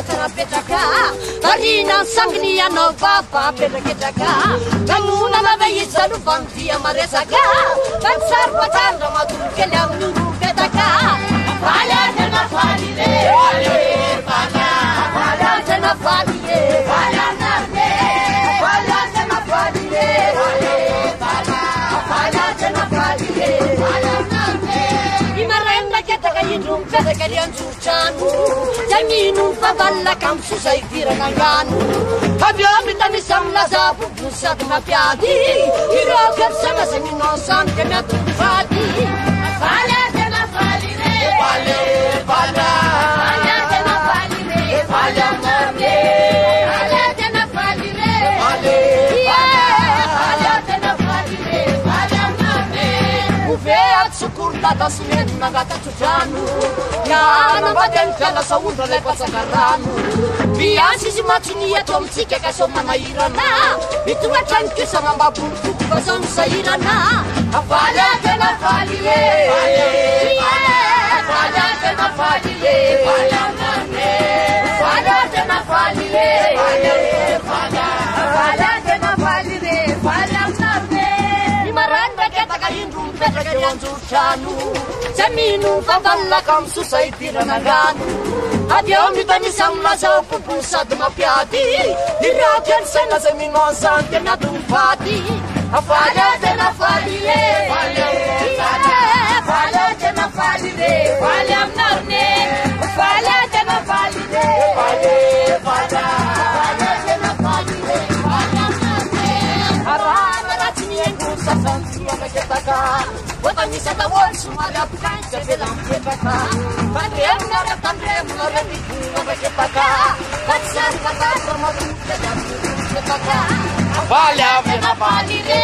tana petraka Marina sangnia no papa petraka Kanuna na veisa no bandia maresaka Bansar patanda madur kelam nuru petraka Fala tana falile fala fala tana falile fala narne fala tana falile fala fala tana falile fala narne Imarenda ketaka yidrum petraka lianzuchanu Jaminu favalla kamsu sai tiranganu Abbiamo tanti samla sapu pusat mapiati Iro kersana semino san che mi attufati Fala te na falire Fale fala Fala te na falire Fala marne Fala te na falire Fale fala te na falire Fala marne Uveat sukurta da smenna gata ciucianu Yana baden fela sa undra le pasakaranu Biasi si macinia tom sike kaso mamairana Itu acan kisama babunku kasan sairana Afala kena falile Afala kena falile Afala mane Afala kena falile Afala kena falile Afala mane Imaranda kita kain rumpe kagarian surcanu Jaminu favalla kam susai tiranaganu Abbiamo tani samla sa pupusa mapiati Iraken sena semino sante na dumfati Afala te na falile Afala te na falile Fale amnarne Afala te na falile Afala te na falile Fale amnarne Arana na tiniengu sa santia kaketaka Wata misa ta wonsu mala pukancha velam kepaka Padrem na ratandrem na rebiku na kaketaka Katsar kata sama pukancha velam kepaka Afala te na falile